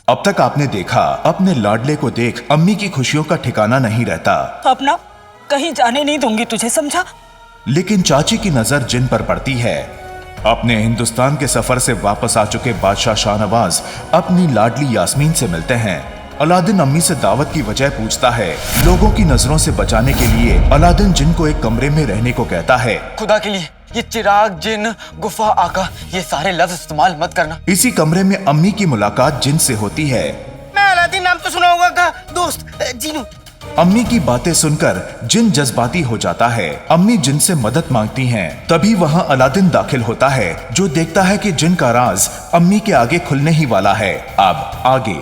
अब तक आपने देखा, अपने लाडले को देख अम्मी की खुशियों का ठिकाना नहीं रहता। अब ना कहीं जाने नहीं दूंगी तुझे, समझा? लेकिन चाची की नजर जिन पर पड़ती है। अपने हिंदुस्तान के सफर से वापस आ चुके बादशाह शाहनवाज अपनी लाडली यास्मीन से मिलते हैं। अलादीन अम्मी से दावत की वजह पूछता है। लोगों की नजरों से बचाने के लिए अलादीन जिन को एक कमरे में रहने को कहता है। खुदा के लिए ये चिराग, जिन, गुफा, आका, ये सारे लफ्ज इस्तेमाल मत करना। इसी कमरे में अम्मी की मुलाकात जिन से होती है। मैं अलादीन नाम तो सुना होगा का दोस्त जीनू। अम्मी की बातें सुनकर जिन जज्बाती हो जाता है। अम्मी जिन से मदद मांगती हैं। तभी वहां अलादीन दाखिल होता है, जो देखता है कि जिन का राज अम्मी के आगे खुलने ही वाला है। अब आगे।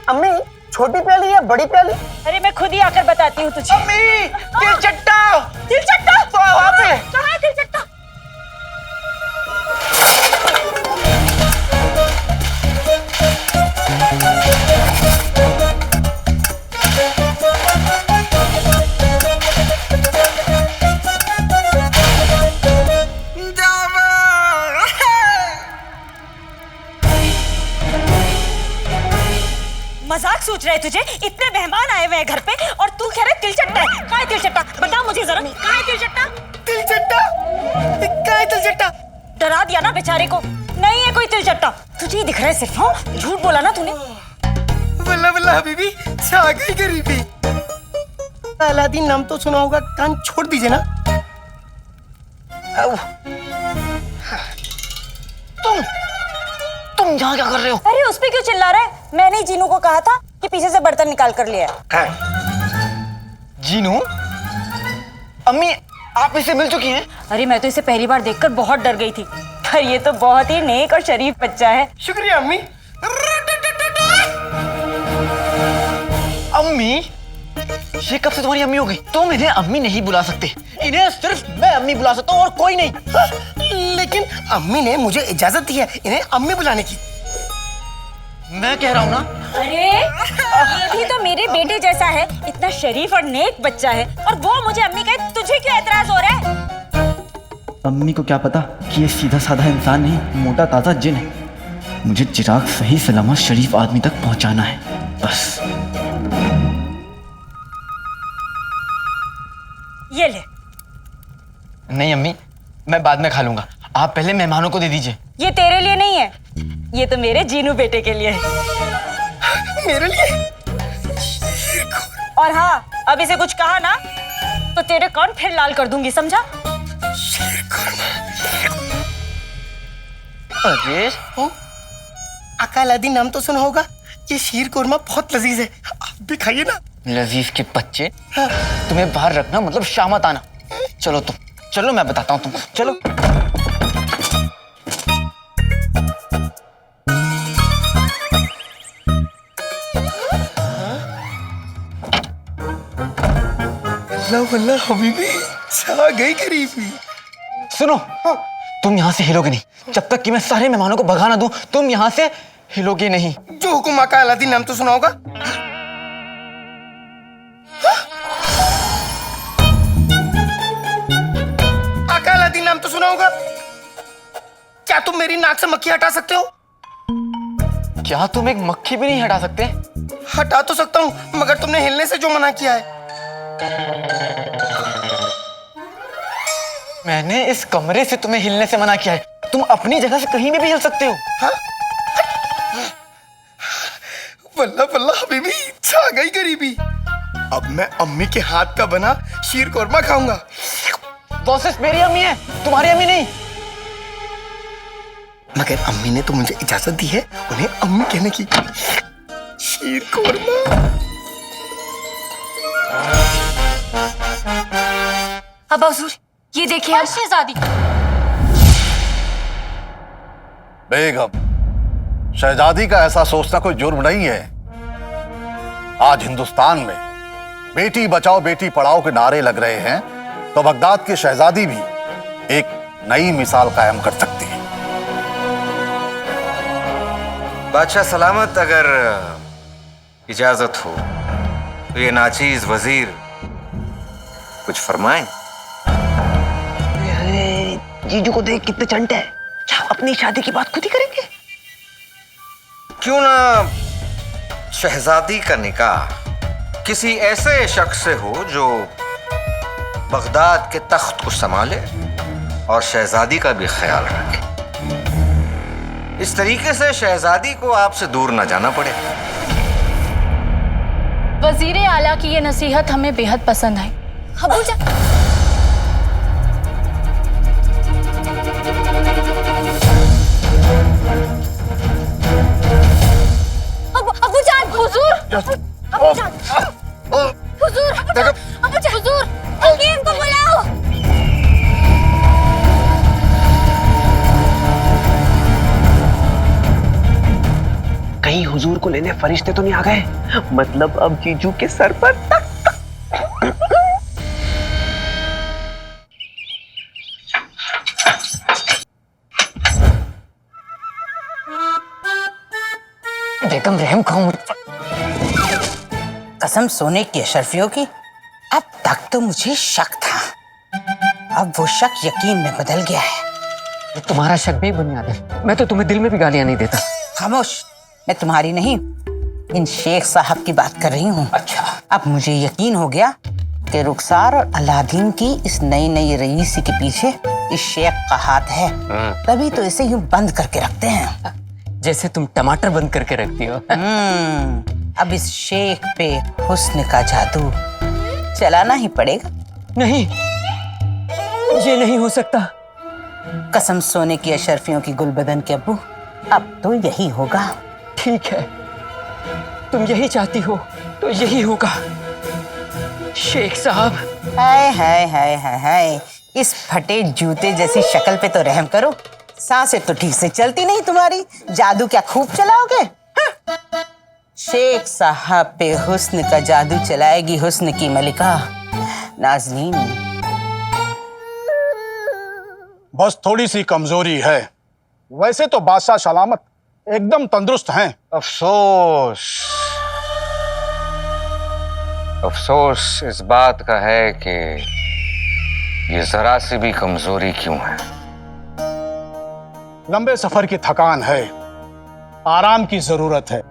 अम्मी, छोटी प्याली या बड़ी प्याली? अरे मैं खुद ही आकर बताती हूँ तुझे। अम्मी, तिलचट्टा। तिलचट्टा वहाँ पे। कहाँ है तिलचट्टा? मजाक सोच रहे तुझे? इतने मेहमान आए हुए हैं घर पे और तू कह रहा है तिलचट्टा है। कहाँ है तिलचट्टा? बता मुझे जरा, कहाँ है तिलचट्टा? तिलचट्टा? क्या है तिलचट्टा? डरा दिया ना बेचारे को। नहीं है कोई तिलचट्टा। तुझे ही दिख रहा है सिर्फ। हाँ, झूठ बोला ना तूने। वल्ला वल्ला हबीबी, छा गई गरीबी। अलादीन नाम तो सुना होगा, कान छोड़ दीजिए ना। तुम यहाँ क्या कर रहे हो? अरे उस पे क्यों चिल्ला रहा है? मैंने ही जीनू को कहा था कि पीछे से बर्तन निकाल कर लिया है। जीनू, अम्मी आप इससे मिल चुकी हैं? अरे मैं तो इसे पहली बार देखकर बहुत डर गई थी, पर ये तो बहुत ही नेक और शरीफ बच्चा है। शुक्रिया अम्मी। अम्मी, ये कब से तुम्हारी अम्मी हो गई? तुम इन्हें अम्मी नहीं बुला सकते, इन्हें सिर्फ मैं अम्मी बुला सकता हूँ और कोई नहीं। लेकिन अम्मी ने मुझे इजाजत दी है इन्हें अम्मी बुलाने की। मैं कह रहा हूँ ना। अरे ये भी तो मेरे बेटे जैसा है, इतना शरीफ और नेक बच्चा है, और वो मुझे अम्मी कहे, तुझे क्यों एतराज हो रहा है? अम्मी को क्या पता कि ये सीधा साधा इंसान नहीं, मोटा ताजा जिन है। मुझे चिराग सही सलामत शरीफ आदमी तक पहुंचाना है, बस। ये ले। नहीं अम्मी, मैं बाद में खा लूंगा, आप पहले मेहमानों को दे दीजिए। ये तेरे लिए नहीं है, ये तो मेरे जीनू बेटे के लिए है। मेरे लिए? और हाँ, अब इसे कुछ कहा ना तो तेरे कान फिर लाल कर दूंगी, समझा? अरे आका अलादीन नाम तो सुना होगा, ये शीर कोरमा बहुत लजीज है, आप भी खाइए ना। लजीज के बच्चे, तुम्हें बाहर रखना मतलब शामत आना। चलो तुम, चलो मैं बताता हूँ तुमको, चलो। वल्ला हबीबी, छा गई गरीबी। सुनो, तुम यहाँ से हिलोगे नहीं जब तक कि मैं सारे मेहमानों को भगा ना दूं। तुम यहाँ से हिलोगे नहीं। जो हुकुम आका अलादीन नाम तो सुना होगा। आका अलादीन नाम तो सुना होगा। क्या तुम मेरी नाक से मक्खी हटा सकते हो? क्या तुम एक मक्खी भी नहीं हटा सकते? हटा तो सकता हूँ, मगर तुमने हिलने से जो मना किया है। मैंने इस कमरे से तुम्हें हिलने से मना किया है, तुम अपनी जगह से कहीं भी हिल सकते हो। हाँ? वल्ला वल्ला हबीबी, छा गई गरीबी। अब मैं अम्मी के हाथ का बना शीर कोरमा खाऊंगा। बॉसेस मेरी अम्मी है, तुम्हारी अम्मी नहीं। मगर अम्मी ने तो मुझे इजाजत दी है उन्हें अम्मी कहने की। शीर कोरमा। अब हुजूर, ये देखिए शहजादी। बेगम, शहजादी का ऐसा सोचना कोई जुर्म नहीं है। आज हिंदुस्तान में बेटी बचाओ बेटी पढ़ाओ के नारे लग रहे हैं, तो बगदाद की शहजादी भी एक नई मिसाल कायम कर सकती है। बादशाह सलामत, अगर इजाजत हो तो ये नाचीज वजीर कुछ फरमाएं। जीजू को देख कितने चंटे हैं। अपनी शादी की बात खुद ही करेंगे। क्यों ना शहजादी का निकाह किसी ऐसे शख्स से हो जो बगदाद के तख्त को संभाले और शहजादी का भी ख्याल रखे। इस तरीके से शहजादी को आपसे दूर न जाना पड़े। वजीर आला की ये नसीहत हमें बेहद पसंद आई। अबूजान, अबूजान, हुजूर, अबूजान, हुजूर, अबूजान, हुजूर, हकीम को बुलाओ। कहीं हुजूर को लेने फरिश्ते तो नहीं आ गए? मतलब अब जीजू के सर पर बेगम रहम खाओ मुझ पर। कसम सोने की अशरफियों की, अब तक तो मुझे शक था, अब वो शक यकीन में बदल गया है। तुम्हारा शक भी बुनियाद है। मैं तो तुम्हें दिल में भी गालियां नहीं देता। खामोश, मैं तुम्हारी नहीं, इन शेख साहब की बात कर रही हूँ। अच्छा, अब मुझे यकीन हो गया कि रुखसार और अलादीन की इस नई नई रईसी के पीछे इस शेख का हाथ है। तभी तो इसे यूं बंद करके रखते हैं, जैसे तुम टमाटर बंद करके रखती हो। अब इस शेख पे हुस्न का जादू चलाना ही पड़ेगा। नहीं, ये नहीं हो सकता। कसम सोने की अशरफियों की गुलबदन के अब्बू, अब तो यही होगा। ठीक है, तुम यही चाहती हो तो यही होगा। शेख साहब, हाय हाय हाय हाय हाय, इस फटे जूते जैसी शक्ल पे तो रहम करो। सांसें तो ठीक से चलती नहीं तुम्हारी, जादू क्या खूब चलाओगे? हाँ। शेख साहब पे हुस्न का जादू चलाएगी हुस्न की मलिका नाज़नीन। बस थोड़ी सी कमजोरी है, वैसे तो बादशाह सलामत एकदम तंदुरुस्त हैं। अफसोस अफसोस इस बात का है कि ये जरा सी भी कमजोरी क्यों है। लंबे सफर की थकान है, आराम की जरूरत है।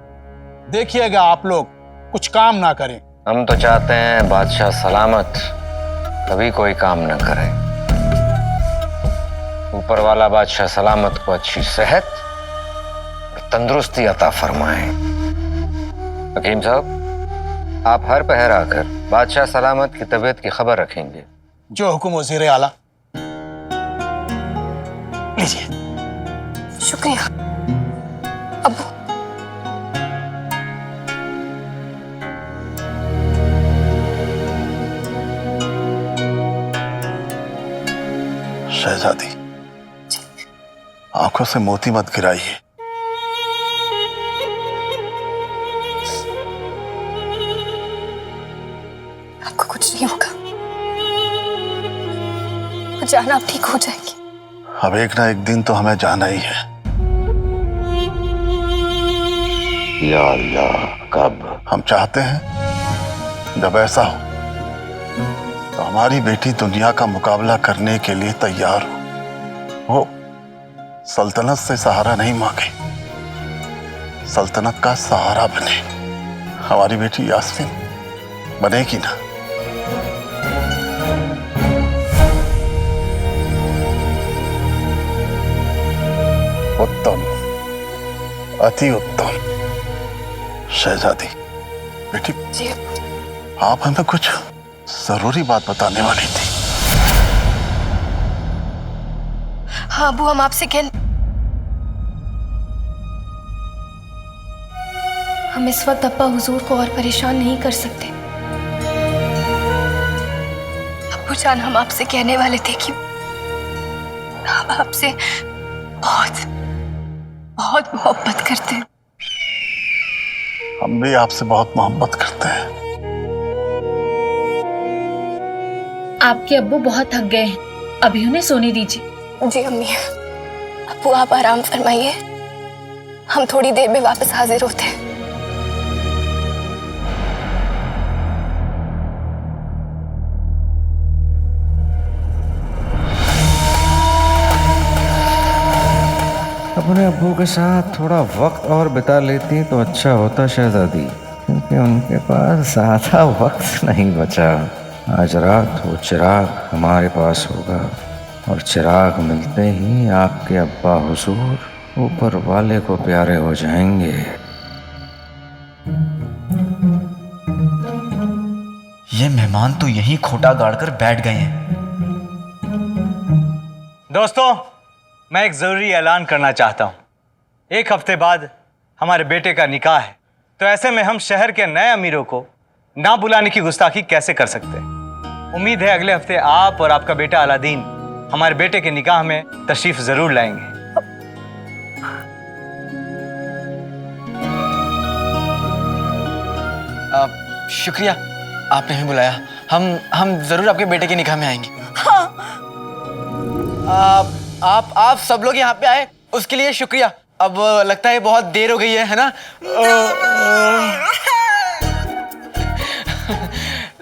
देखिएगा आप लोग कुछ काम ना करें। हम तो चाहते हैं बादशाह सलामत कभी कोई काम न करे। ऊपर वाला बादशाह सलामत को अच्छी सेहत और तंदुरुस्ती अता फरमाए। हकीम साहब, आप हर पहर आकर बादशाह सलामत की तबीयत की खबर रखेंगे। जो हुक्म वज़ीर आला। लीजिए। शुक्रिया अबू। शहजादी, आंखों से मोती मत गिराइए। आपको कुछ नहीं होगा, जाना आप ठीक हो जाएगी। अब एक ना एक दिन तो हमें जाना ही है। या अल्लाह, कब? हम चाहते हैं जब ऐसा हो तो हमारी बेटी दुनिया का मुकाबला करने के लिए तैयार हो। वो सल्तनत से सहारा नहीं मांगे, सल्तनत का सहारा बने। हमारी बेटी यास्मीन बनेगी ना? उत्तम, अति उत्तम। शहजादी बेटी, जी आप हमें कुछ जरूरी बात बताने वाली थी। हाँ अबू, हम आपसे हम इस वक्त अब्बा हुजूर को और परेशान नहीं कर सकते। अब्बू जान, हम आपसे कहने वाले थे कि हम आपसे बहुत बहुत मोहब्बत करते हैं। हम भी आपसे बहुत मोहब्बत करते हैं। आपके अब्बू बहुत थक गए हैं, अभी उन्हें सोने दीजिए। जी अम्मी। अब्बू आप आराम फरमाइए, हम थोड़ी देर में वापस हाजिर होते हैं। अपने अब्बू के साथ थोड़ा वक्त और बिता लेती तो अच्छा होता शहजादी, क्योंकि उनके पास ज़्यादा वक्त नहीं बचा। आज रात वो चिराग हमारे पास होगा और चिराग मिलते ही आपके अब्बा हुजूर ऊपर वाले को प्यारे हो जाएंगे। ये मेहमान तो यहीं खोटा गाड़कर बैठ गए हैं। दोस्तों, मैं एक ज़रूरी ऐलान करना चाहता हूँ। 1 हफ्ते बाद हमारे बेटे का निकाह है, तो ऐसे में हम शहर के नए अमीरों को ना बुलाने की गुस्ताखी कैसे कर सकते हैं। उम्मीद है अगले हफ्ते आप और आपका बेटा अलादीन हमारे बेटे के निकाह में तशरीफ जरूर लाएंगे। शुक्रिया, आपने हमें बुलाया। हम जरूर आपके बेटे के निकाह में आएंगे। हाँ। आप सब लोग यहाँ पे आए उसके लिए शुक्रिया। अब लगता है बहुत देर हो गई है ना?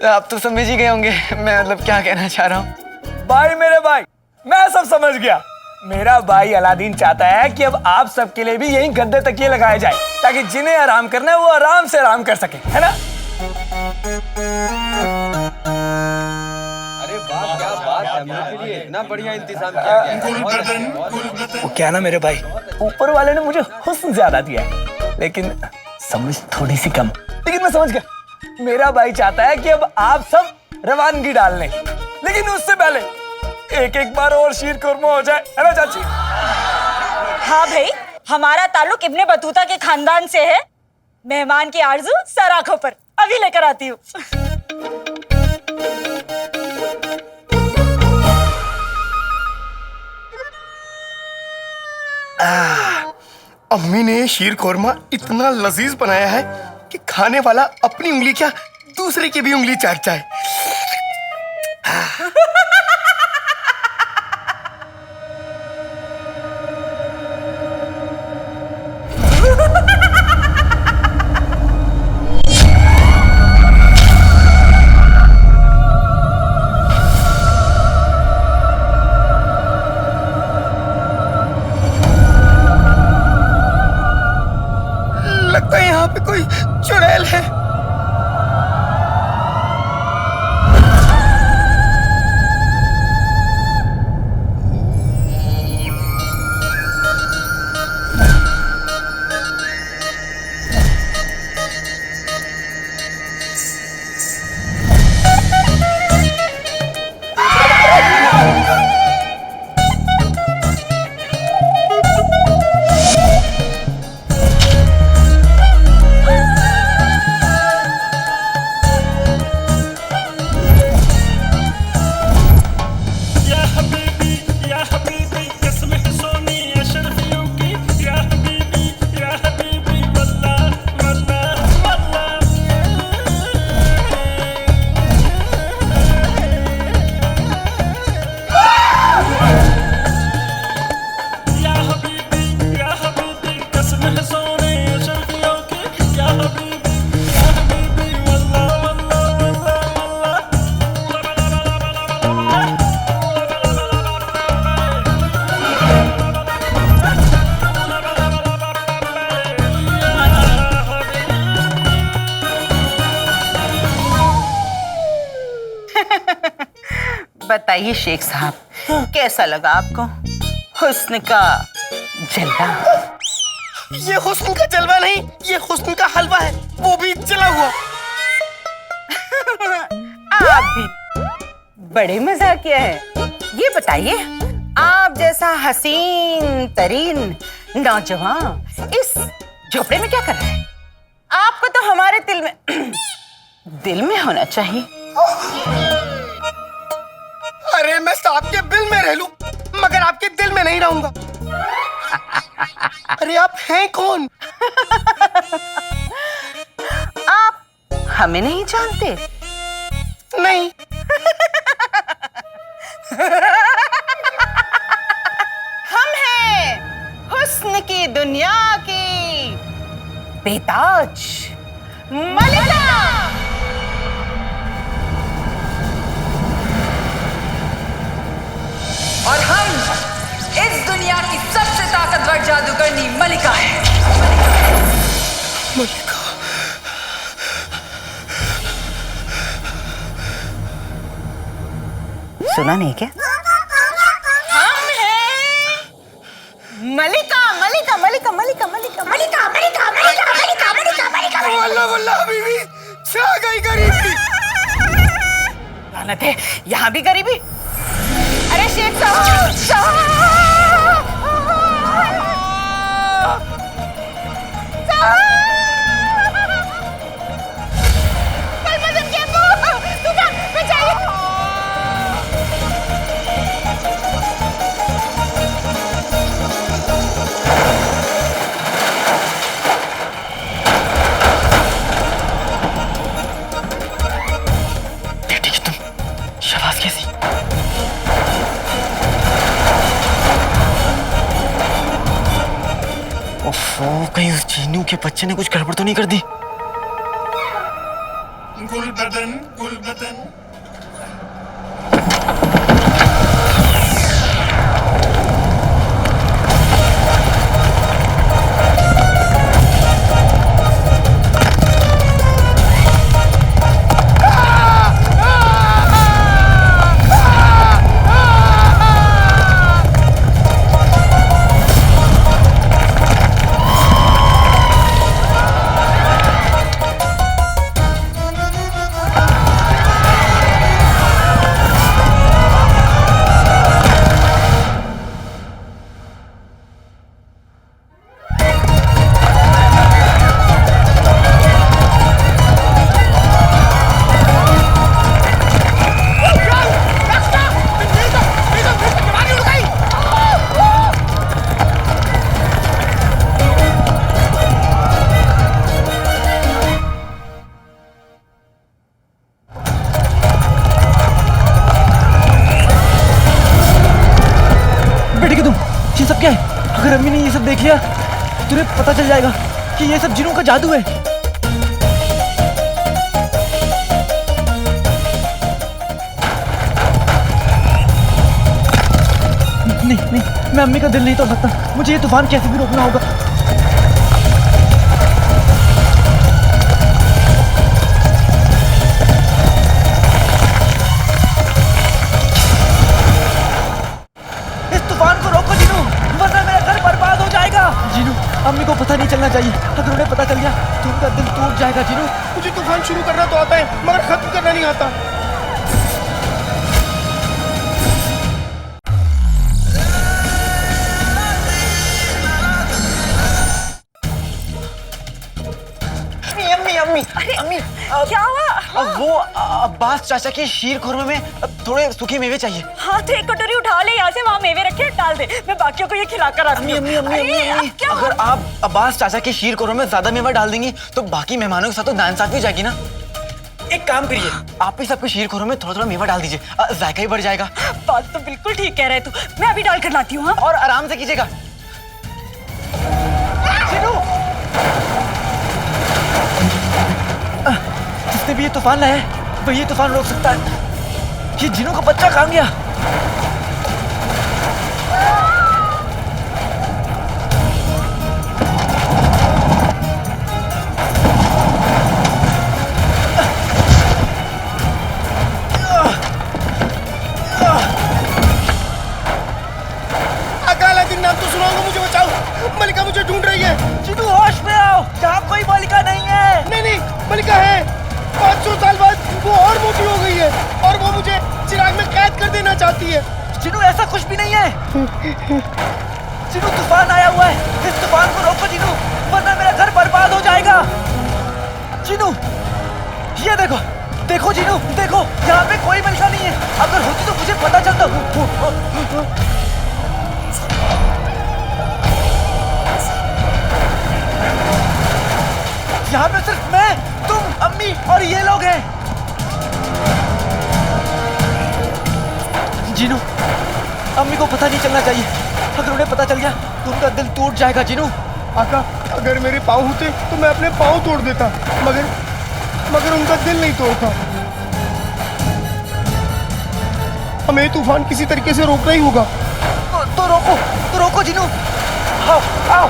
आप तो समझ ही गए होंगे मैं मतलब क्या कहना चाह रहा हूँ। भाई मेरे भाई, मैं सब समझ गया। मेरा भाई अलादीन चाहता है कि अब आप सबके लिए भी यही गद्दे तकिए लगाए जाए, ताकि जिन्हें आराम करना है वो आराम से आराम कर सके, है ना? अरे वाह, क्या बात है, मेरे लिए इतना बढ़िया इंतजाम किया गया। वो क्या ना मेरे भाई, ऊपर वाले ने मुझे हुस्न ज्यादा दिया है, लेकिन समझ थोड़ी सी कम। लेकिन मैं समझ गया। मेरा भाई चाहता है कि अब आप सब रवानगी डाल लें, लेकिन उससे पहले एक बार और शीर कुरमा हो जाए, है ना चाची? हाँ भाई, हमारा ताल्लुक इब्ने बतूता के खानदान से है। मेहमान की आरज़ू सर आंखों पर, अभी लेकर आती हूँ। अम्मी ने शीर कोरमा इतना लजीज बनाया है कि खाने वाला अपनी उंगली क्या दूसरे की भी उंगली चाट जाए। लगता है यहाँ पे कोई चुड़ैल है। बताइए शेख साहब, कैसा लगा आपको हुस्न का जलवा? ये हुस्न का जलवा नहीं, ये हुस्न का हलवा है, वो भी जला हुआ। आप भी बड़े मजाकिया है। ये बताइए, आप जैसा हसीन तरीन नौजवान इस झोपड़े में क्या कर रहा है? आपको तो हमारे दिल में होना चाहिए। अरे मैं सांप के बिल में रह लूं, मगर आपके दिल में नहीं रहूंगा। अरे आप हैं कौन? आप हमें नहीं जानते? नहीं। हम हैं हुस्न की दुनिया की बेताज मलिका। और हम इस दुनिया की सबसे ताकतवर जादूगरनी मलिका है। सुना नहीं क्या? हम हैं मलिका मलिका मलिका मलिका मलिका मलिका मलिका मलिका मलिका मलिका मलिका वल्ला वल्ला बीवी छा गई गरीबी। लानत है, यहाँ भी गरीबी। अरे शेख साहब, कहीं उस चीनू के बच्चे ने कुछ गड़बड़ तो नहीं कर दी? गुलबदन गुलबदन। अगर अम्मी ने ये सब देख लिया तुझे पता चल जाएगा कि ये सब जिनों का जादू है। नहीं नहीं, मैं अम्मी का दिल नहीं तोड़ सकता। मुझे ये तूफान कैसे भी रोकना होगा। इस तूफान को रोको जिनू, वरना मेरा घर बर्बाद हो जाएगा। जिनू, अम्मी को पता नहीं चलना चाहिए। अगर उन्हें पता चल गया तो उनका दिल टूट जाएगा। जिनू, मुझे तूफान शुरू करना तो आता है मगर खत्म करना नहीं आता। अम्मी क्या हुआ? वो अब्बास चाचा की शीर खुरमे में थोड़े सूखे मेवे चाहिए। हाँ तो एक कटोरी उठा ले यहाँ से, वहाँ मेवे रखे डाल दे, मैं बाकियों को ये खिलाकर आती हूँ। अम्मी, अगर आप अब्बास चाचा की शीर खुरमे में ज्यादा मेवा डाल देंगी तो बाकी मेहमानों के साथ तो नाइंसाफी हो जाएगी ना। एक काम करिए, आप ही सबके शीर खुरमे में थोड़ा थोड़ा मेवा डाल दीजिए, जायका ही बढ़ जाएगा। बात तो बिल्कुल ठीक कह रहे तू, मैं अभी डाल कर लाती हूँ। और आराम से कीजिएगा। जिसने भी ये तूफान लाया है वही ये तूफान रोक सकता है। ये जिनों का बच्चा कहाँ गया? अकालादीन नाम तो सुना होगा, मुझे बचाओ। मलिका मुझे ढूंढ रही है। जिनू, होश में आओ, यहाँ कोई मलिका नहीं है। नहीं, मलिका है। 500 साल बाद वो और मोटी हो गई है और वो मुझे चिराग में कैद कर देना चाहती है। जिनू, ऐसा कुछ भी नहीं है। जिनू, तूफान आया हुआ है, इस तूफान को रोको जिनू, वरना मेरा घर बर्बाद हो जाएगा। जिनू, ये देखो, देखो जिनू, देखो, यहाँ पे कोई मलिका नहीं है। अगर होती तो मुझे पता चलता। यहाँ पे सिर्फ मैं, तुम, अम्मी और ये लोग हैं। जिनू, अम्मी को पता नहीं चलना चाहिए। अगर उन्हें पता चल गया तो उनका दिल टूट जाएगा। जिनू, आका, अगर मेरे पाँव होते तो मैं अपने पाँव तोड़ देता, मगर उनका दिल नहीं तोड़ता। हमें तूफान किसी तरीके से रोकना ही होगा। तो रोको जिनू, आओ आओ।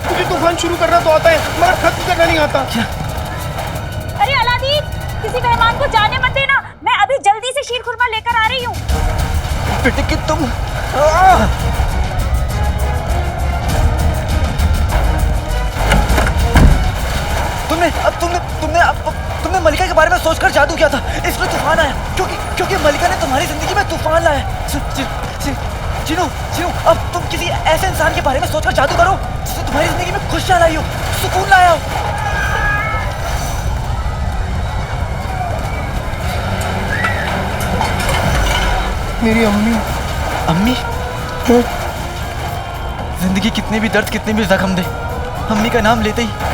मुझे तूफान शुरू करना तो आता है मगर खत्म करना नहीं आता। अरे अलादीन, किसी मेहमान को जाने मत देना, मैं अभी जल्दी से शीर खुरमा लेकर आ रही हूँ। बेटे कि तुम तुमने मलिका के बारे में सोचकर जादू किया था, इसलिए तूफान आया। क्योंकि मलिका ने तुम्हारी जिंदगी में तूफान लाया। चिनो, अब तुम किसी ऐसे इंसान के बारे में सोचकर जादू करो जिसने तुम्हारी जिंदगी में खुशियां लाई हो, सुकून लाया हो। मेरी अम्मी। अम्मी? जिंदगी कितने भी दर्द, कितने भी जख्म दे, अम्मी का नाम लेते ही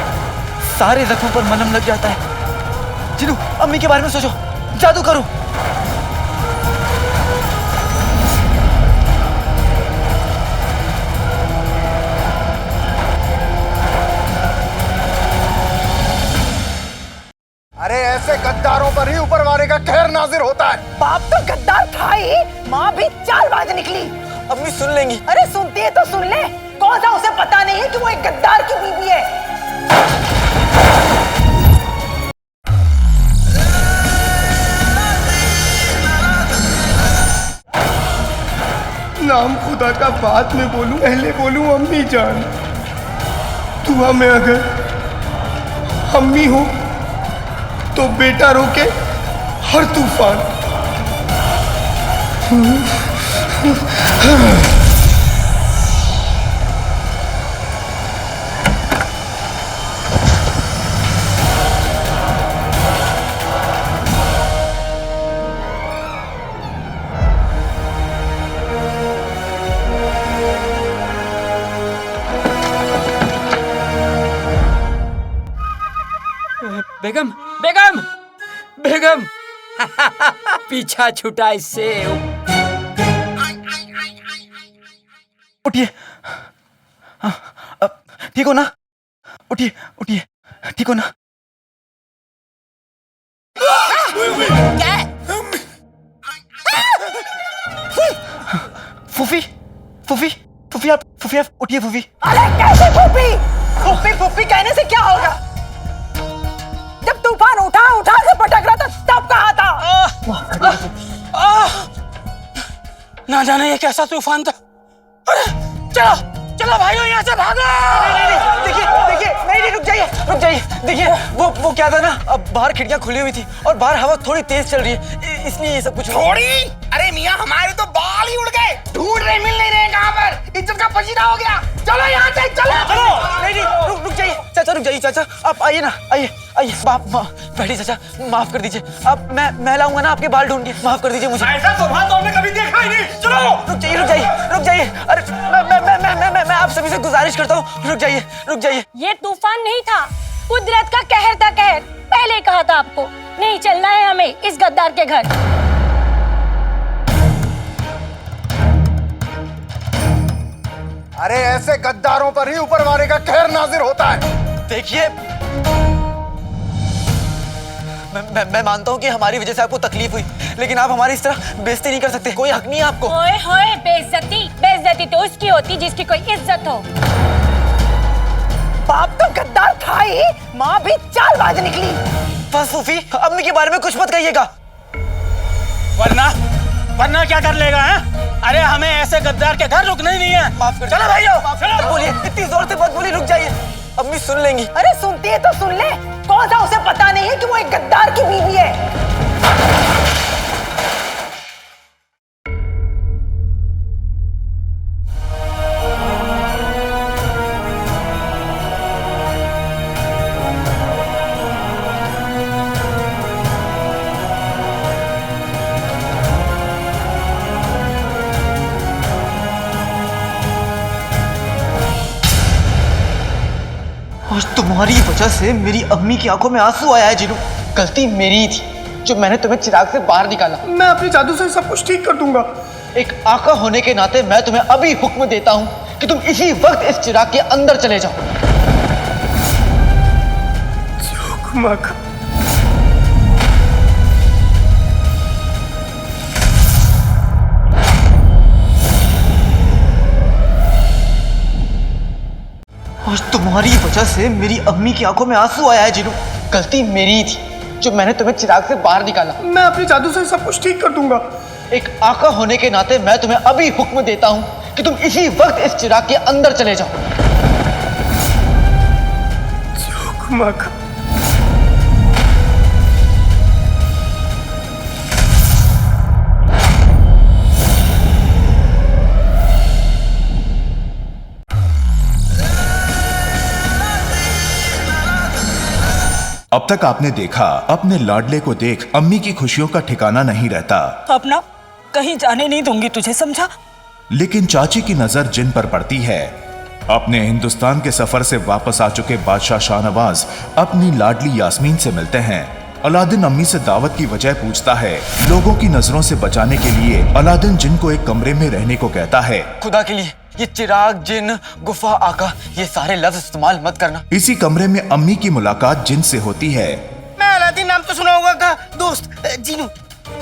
सारे जख्मों पर मलहम लग जाता है। चिनू, अम्मी के बारे में सोचो, जादू करो। अरे ऐसे गद्दारों पर ही ऊपर वाले का कहर नाजिर होता है। बाप तो गद्दार था ही, माँ भी चालबाज निकली। अम्मी सुन लेंगी। अरे सुनती है तो सुन ले, कौन सा उसे पता नहीं है कि वो एक गद्दार की बीवी है। नाम खुदा का बाद में बोलूं, पहले बोलूं अम्मी जान। दुआ में अगर अम्मी हो तो बेटा रोके हर तूफान। बेगम, बेगम, बेगम। पीछा छुटा इससे। उठिए, ठीक हो ना? उठिए, उठिए, ठीक हो ना? क्या? फूफी, फूफी, फूफी आप उठिए फूफी। अरे कैसे फूफी? फूफी कहने से क्या होगा? जब तूफान उठा के पटक रहा था तब कहा था। ना जाने ये कैसा तूफान था। चलो भाइयों, यहाँ से भागो। देखिए, नहीं, रुक जाइए। देखिए, वो क्या था ना, अब बाहर खिड़कियां खुली हुई थी और बाहर हवा थोड़ी तेज चल रही है, इसलिए ये सब कुछ थोड़ी। अरे मियाँ, हमारे तो बाल ही उड़ गए, ढूंढ रहे, मिल नहीं रहे कहाँ पर। इज्जत का पसीना हो गया। चलो यहाँ से, चलो। नहीं, रुक जाइए चाचा, रुक जाइए चाचा, आप आइए ना, आइए। बैठिए चाचा, माफ कर दीजिए। अब मैं लाऊंगा ना आपके बाल ढूंढ के, माफ कर दीजिए मुझे। ऐसा तूफान तो हमने कभी देखा ही नहीं। चलो। रुक जाइए। अरे मैं आप सभी से गुजारिश करता हूँ, रुक जाइए। ये तूफान नहीं था, कुदरत का कहर था, कहर। पहले कहा था आपको, नहीं चलना है हमें इस गद्दार के घर। अरे ऐसे गद्दारों पर ही ऊपर वाले का कहर नाजिर होता है। देखिए, मैं मानता हूँ कि हमारी वजह से आपको तकलीफ हुई, लेकिन आप हमारी इस तरह बेइज्जती नहीं कर सकते। कोई हक नहीं है आपको। ओए बेइज्जती तो उसकी होती जिसकी कोई इज्जत हो। बाप तो गद्दार था ही, माँ भी चालबाज निकली। बस फूफी, अम्मी के बारे में कुछ मत कहिएगा। वरना क्या कर लेगा है? अरे हमें ऐसे गद्दार के घर रुकना ही नहीं है। माफ कर। चलो भाइयों, चलो। बोलिए, इतनी जोर से मत बोलिए, रुक जाइए, अम्मी सुन लेंगी। अरे सुनती है तो सुन ले, कौन सा उसे पता नहीं है कि वो एक गद्दार की बीवी है। आज तुम्हारी वजह से मेरी अम्मी की आंखों में आंसू आया है जिनू। गलती मेरी थी जो मैंने तुम्हें चिराग से बाहर निकाला। मैं अपने जादू से सब कुछ ठीक कर दूंगा। एक आका होने के नाते मैं तुम्हें अभी हुक्म देता हूँ कि तुम इसी वक्त इस चिराग के अंदर चले जाओ। आज तुम्हारी वजह से मेरी अम्मी की आंखों में आंसू आया है जीनू। गलती मेरी ही थी जो मैंने तुम्हें चिराग से बाहर निकाला। मैं अपने जादू से सब कुछ ठीक कर दूंगा। एक आका होने के नाते मैं तुम्हें अभी हुक्म देता हूँ कि तुम इसी वक्त इस चिराग के अंदर चले जाओ। जोगमग। अब तक आपने देखा, अपने लाडले को देख अम्मी की खुशियों का ठिकाना नहीं रहता। अपना कहीं जाने नहीं दूंगी तुझे, समझा? लेकिन चाची की नजर जिन पर पड़ती है। अपने हिंदुस्तान के सफर से वापस आ चुके बादशाह शाहनवाज अपनी लाडली यास्मीन से मिलते हैं। अलादीन अम्मी से दावत की वजह पूछता है। लोगों की नजरों से बचाने के लिए अलादीन जिन को एक कमरे में रहने को कहता है। खुदा के लिए ये चिराग, जिन, गुफा, आका, ये सारे लफ्ज इस्तेमाल मत करना। इसी कमरे में अम्मी की मुलाकात जिन से होती है। मैं अलादीन नाम तो सुना होगा का दोस्त जीनू।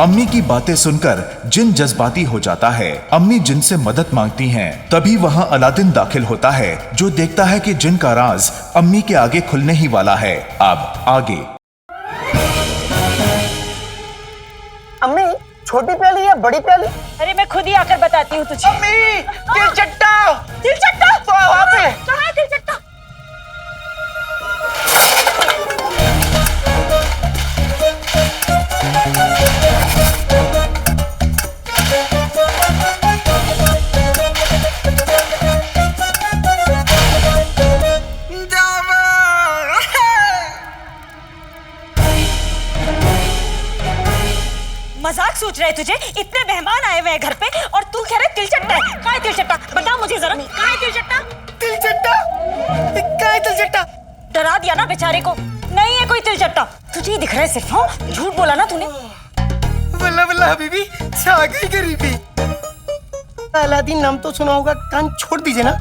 अम्मी की बातें सुनकर जिन जज्बाती हो जाता है। अम्मी जिन से मदद मांगती हैं। तभी वहां अलादीन दाखिल होता है, जो देखता है कि जिन का राज अम्मी के आगे खुलने ही वाला है। अब आगे। अम्मी, छोटी प्याली या बड़ी प्याली? अरे मैं खुद ही आकर बताती हूँ तुझे। अम्मी, तिलचट्टा। तिलचट्टा? वहाँ पे। कहाँ है तिलचट्टा? मजाक सोच रहे तुझे? इतने मेहमान आए हुए हैं घर पे और तू कह रहा है तिलचट्टा है। कहाँ है तिलचट्टा? बता मुझे जरा, कहाँ है तिलचट्टा? तिलचट्टा? कहाँ है तिलचट्टा? डरा दिया ना बेचारे को। नहीं है कोई तिलचट्टा। तुझे ही दिख रहा है सिर्फ। हाँ, झूठ बोला ना तूने। वल्ला वल्ला हबीबी, छा गई गरीबी। अलादीन नाम तो सुना होगा, कान छोड़ दीजिए ना।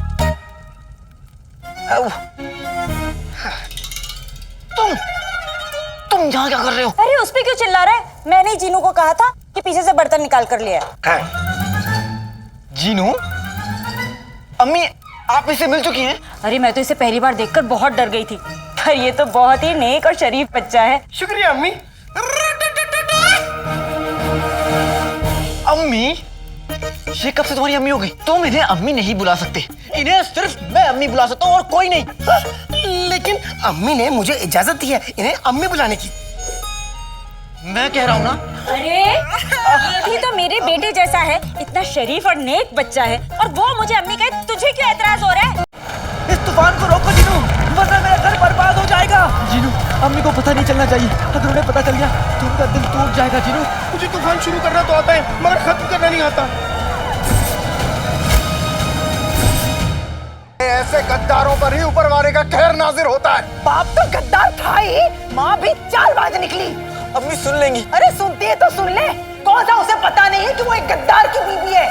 तुम यहाँ क्या कर रहे हो? अरे उस पे क्यों चिल्ला रहा है? मैंने ही जीनू को कहा था कि पीछे से बर्तन निकाल कर लिया है। जीनू, अम्मी आप इससे मिल चुकी हैं? अरे मैं तो इसे पहली बार देखकर बहुत डर गई थी, पर ये तो बहुत ही नेक और शरीफ बच्चा है। शुक्रिया अम्मी। अम्मी, ये कब से तुम्हारी अम्मी हो गई? तुम इन्हें अम्मी नहीं बुला सकते, इन्हें सिर्फ मैं अम्मी बुला सकता हूँ और कोई नहीं। लेकिन अम्मी ने मुझे इजाजत दी है इन्हें अम्मी बुलाने की। मैं कह रहा हूँ ना। अरे ये भी तो मेरे बेटे जैसा है, इतना शरीफ और नेक बच्चा है, और वो मुझे अम्मी कहे, तुझे क्यों एतराज हो रहा है? इस तूफान को रोको जीनू, वरना मेरा घर बर्बाद हो जाएगा। जीनू, अम्मी को पता नहीं चलना चाहिए। अगर उन्हें पता चल गया तो उनका दिल टूट जाएगा। जीनू, मुझे तूफान शुरू करना तो आता है, मगर खत्म करना नहीं आता। ऐसे गद्दारों पर ही ऊपर वाले का कहर नाजिर होता है। बाप तो गद्दार था ही, माँ भी चालबाज निकली। अम्मी सुन लेंगी। अरे सुनती है तो सुन ले। कौन सा उसे पता नहीं है कि वो एक गद्दार की बीवी है?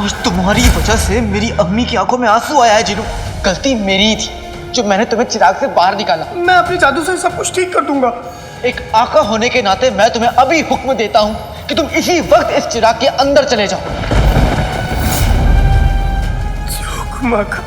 आज तुम्हारी वजह से मेरी अम्मी की आंखों में आंसू आया है जीनू। गलती मेरी ही थी जो मैंने तुम्हें चिराग से बाहर निकाला। मैं अपने जादू से सब कुछ ठीक कर दूंगा। एक आका होने के नाते मैं तुम्हें अभी हुक्म देता हूँ कि तुम इसी वक्त इस चिराग के अंदर चले जाओ। जोगमग।